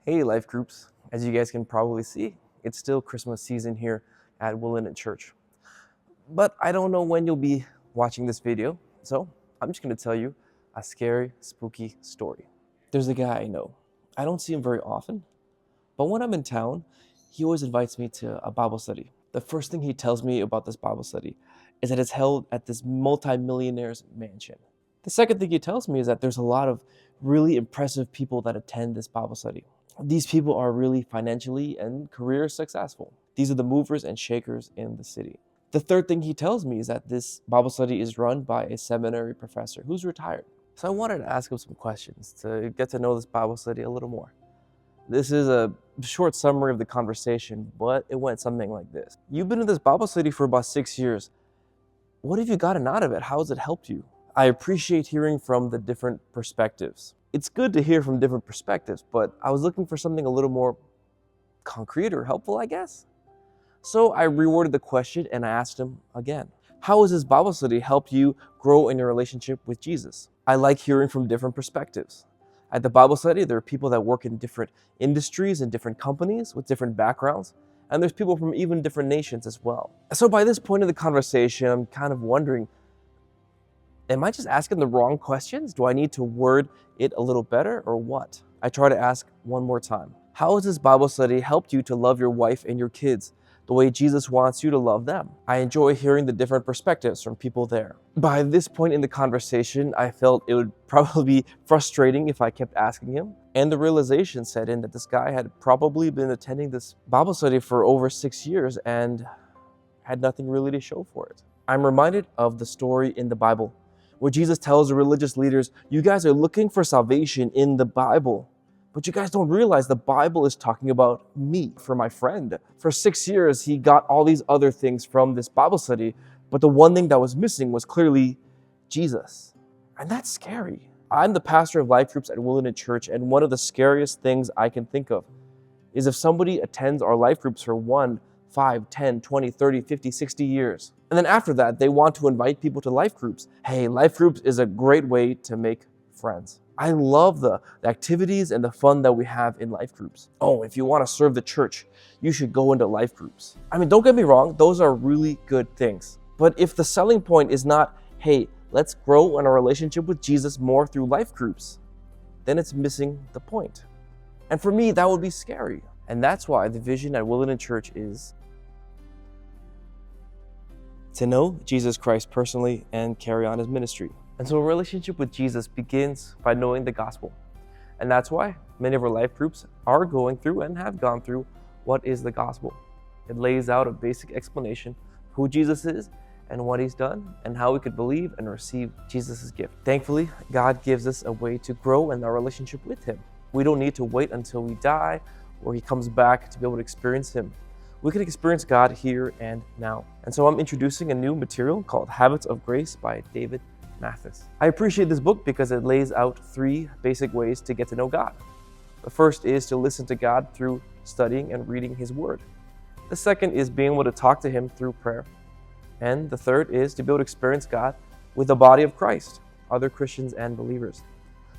Hey, life groups. As you guys can probably see, it's still Christmas season here at Willen Church. But I don't know when you'll be watching this video, so I'm just going to tell you a scary, spooky story. There's a guy I know. I don't see him very often, but when I'm in town, he always invites me to a Bible study. The first thing he tells me about this Bible study is that it's held at this multi-millionaire's mansion. The second thing he tells me is that there's a lot of really impressive people that attend this Bible study. These people are really financially and career successful. These are the movers and shakers in the city. The third thing he tells me is that this Bible study is run by a seminary professor who's retired. So I wanted to ask him some questions to get to know this Bible study a little more. This is a short summary of the conversation, but it went something like this. You've been in this Bible study for about 6 years. What have you gotten out of it? How has it helped you? I appreciate hearing from the different perspectives. It's good to hear from different perspectives, but I was looking for something a little more concrete or helpful, I guess. So I reworded the question and I asked him again. How has this Bible study helped you grow in your relationship with Jesus? I like hearing from different perspectives. At the Bible study, there are people that work in different industries and different companies with different backgrounds, and there's people from even different nations as well. So by this point in the conversation, I'm kind of wondering, am I just asking the wrong questions? Do I need to word it a little better or what? I try to ask one more time. How has this Bible study helped you to love your wife and your kids the way Jesus wants you to love them? I enjoy hearing the different perspectives from people there. By this point in the conversation, I felt it would probably be frustrating if I kept asking him. And the realization set in that this guy had probably been attending this Bible study for over 6 years and had nothing really to show for it. I'm reminded of the story in the Bible where Jesus tells the religious leaders, you guys are looking for salvation in the Bible, but you guys don't realize the Bible is talking about me, for my friend. For 6 years, he got all these other things from this Bible study, but the one thing that was missing was clearly Jesus. And that's scary. I'm the pastor of life groups at Willen Church, and one of the scariest things I can think of is if somebody attends our life groups for 1, 5, 10, 20, 30, 50, 60 years. And then after that, they want to invite people to life groups. Hey, life groups is a great way to make friends. I love the activities and the fun that we have in life groups. Oh, if you want to serve the church, you should go into life groups. I mean, don't get me wrong, those are really good things. But if the selling point is not, hey, let's grow in our relationship with Jesus more through life groups, then it's missing the point. And for me, that would be scary. And that's why the vision at Willen Church is to know Jesus Christ personally and carry on his ministry. And so a relationship with Jesus begins by knowing the gospel. And that's why many of our life groups are going through and have gone through what is the gospel. It lays out a basic explanation of who Jesus is and what he's done and how we could believe and receive Jesus' gift. Thankfully, God gives us a way to grow in our relationship with him. We don't need to wait until we die or he comes back to be able to experience him. We can experience God here and now. And so I'm introducing a new material called Habits of Grace by David Mathis. I appreciate this book because it lays out 3 basic ways to get to know God. The first is to listen to God through studying and reading his word. The second is being able to talk to him through prayer. And the third is to be able to experience God with the body of Christ, other Christians and believers.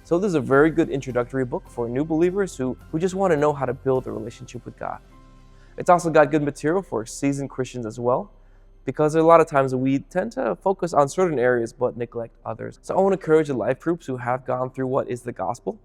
So this is a very good introductory book for new believers who just want to know how to build a relationship with God. It's also got good material for seasoned Christians as well, because a lot of times we tend to focus on certain areas but neglect others. So I want to encourage the life groups who have gone through what is the gospel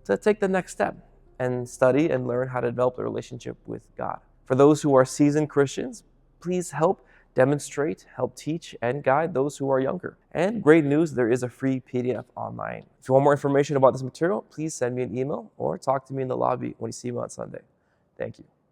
to take the next step and study and learn how to develop a relationship with God. For those who are seasoned Christians, please help demonstrate, help teach, and guide those who are younger. And great news, there is a free PDF online. If you want more information about this material, please send me an email or talk to me in the lobby when you see me on Sunday. Thank you.